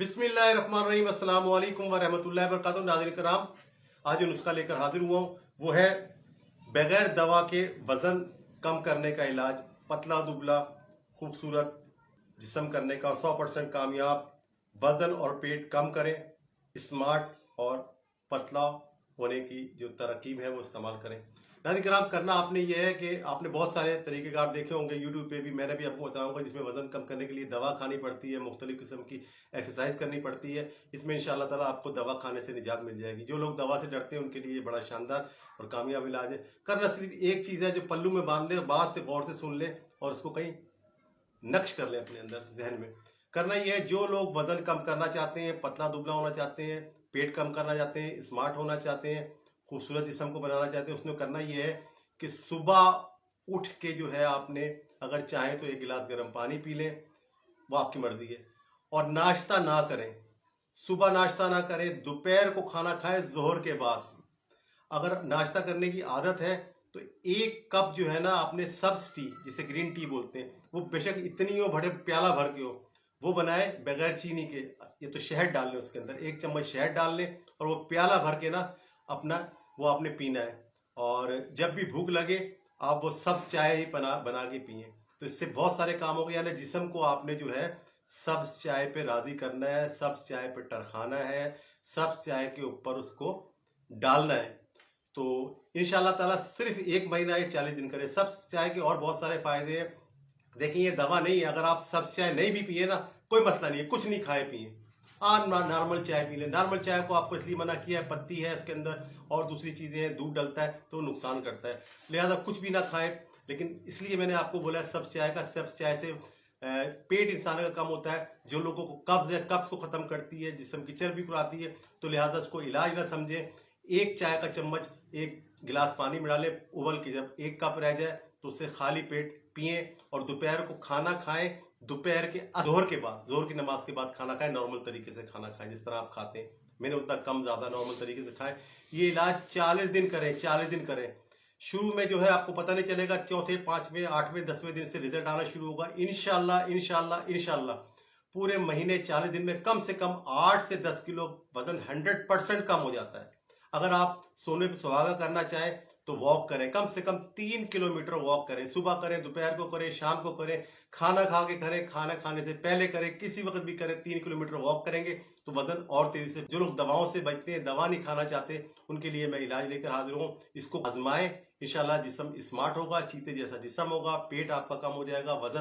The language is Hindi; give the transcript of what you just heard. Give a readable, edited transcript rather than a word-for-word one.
बिस्मिल्लाहिर्रहमानिर्रहीम, अस्सलाम वालेकुम व रहमतुल्लाहि व बरकातुहू। नाज़रीन कराम, आज जो नुस्खा लेकर हाजिर हुआ हूँ वो है बगैर दवा के वजन कम करने का इलाज। पतला दुबला खूबसूरत जिस्म करने का 100% कामयाब। वजन और पेट कम करें, स्मार्ट और पतला होने की जो तरकीब है वो इस्तेमाल करें। नाज़रीन कराम, करना आपने ये है कि आपने बहुत सारे तरीक़ेकार देखे होंगे यूट्यूब पे भी, मैंने भी आपको बताऊंगा, जिसमें वजन कम करने के लिए दवा खानी पड़ती है, मुख्तलिफ किस्म की एक्सरसाइज करनी पड़ती है। इसमें इंशाअल्लाह ताला आपको दवा खाने से निजात मिल जाएगी। जो लोग दवा से डरते हैं उनके लिए बड़ा शानदार और कामयाब इलाज है। करना सिर्फ एक चीज़ है, जो पल्लू में बांध ले, बाहर से गौर से सुन ले और उसको कहीं नक्श कर ले अपने अंदर जहन में। करना यह है, जो लोग वजन कम करना चाहते हैं, पतला दुबला होना चाहते हैं, पेट कम करना चाहते हैं, स्मार्ट होना चाहते हैं, खूबसूरत जिस्म को बनाना चाहते हैं, उसने करना यह है कि सुबह उठ के जो है आपने अगर चाहे तो 1 गिलास गर्म पानी पी लें, वो आपकी मर्जी है। और नाश्ता ना करें, सुबह नाश्ता ना करें, दोपहर को खाना खाएं जोहर के बाद। अगर नाश्ता करने की आदत है तो 1 कप जो है ना, आपने सब्ज टी, जिसे ग्रीन टी बोलते हैं, वो बेशक इतनी हो, बड़े प्याला भर के हो, वो बनाए बगैर चीनी के। ये तो शहद डाल लें उसके अंदर, 1 चम्मच शहद डाल लें और वो प्याला भर के ना अपना वो आपने पीना है। और जब भी भूख लगे आप वो सब्ज चाय ही बना के पिए। तो इससे बहुत सारे काम हो गए। यानी जिस्म को आपने जो है सब्ज चाय पे राजी करना है, सब्ज चाय पे टरखाना है, सब्ज चाय के ऊपर उसको डालना है। तो इंशाअल्लाह ताला सिर्फ 1 महीना या 40 दिन करें। सब्ज चाय के और बहुत सारे फायदे हैं। देखिए, ये दवा नहीं है। अगर आप सब्ज चाय नहीं भी पिए ना, कोई मसला नहीं है, कुछ नहीं खाए पिए, नॉर्मल चाय पी लें। नॉर्मल चाय को आपको इसलिए मना किया है, पत्ती है इसके अंदर और दूसरी चीजें हैं, दूध डलता है तो नुकसान करता है, लिहाजा कुछ भी ना खाएं। लेकिन इसलिए मैंने आपको बोला सब्ज चाय का। सब्ज चाय से पेट इंसान का कम होता है। जो लोगों को कब्ज है, कब्ज को खत्म करती है, जिस्म की चर्बी को आती है, तो लिहाजा इसको इलाज ना समझें। 1 चाय का चम्मच 1 गिलास पानी में डालें, उबल के जब 1 कप रह जाए तो उससे खाली पेट पिए। और दोपहर को खाना खाएं, दोपहर के जोहर के बाद, जोहर की नमाज के बाद खाना खाएं। नॉर्मल तरीके से खाना खाएं जिस तरह आप खाते हैं, मैंने उतना कम ज्यादा नॉर्मल तरीके से खाएं। ये इलाज 40 दिन करें, 40 दिन करें। शुरू में जो है आपको पता नहीं चलेगा, चौथे, 5वें, 8वें, 10वें दिन से रिजल्ट आना शुरू होगा। इंशाल्लाह इंशाल्लाह इंशाल्लाह पूरे महीने 40 दिन में कम से कम 8 से 10 किलो वजन 100% कम हो जाता है। अगर आप सोने पे सुहागा करना चाहें तो वॉक करें, कम से कम 3 किलोमीटर वॉक करें। सुबह करें, दोपहर को करें, शाम को करें, खाना खा के करें, खाना खाने से पहले करें, किसी वक्त भी करें। 3 किलोमीटर वॉक करेंगे तो वजन और तेजी से। जो लोग दवाओं से बचते हैं, दवा नहीं खाना चाहते, उनके लिए मैं इलाज लेकर हाजिर हूँ। इसको आजमाएं, इंशाल्लाह जिस्म स्मार्ट होगा, चीते जैसा जिस्म होगा, पेट आपका कम हो जाएगा, वजन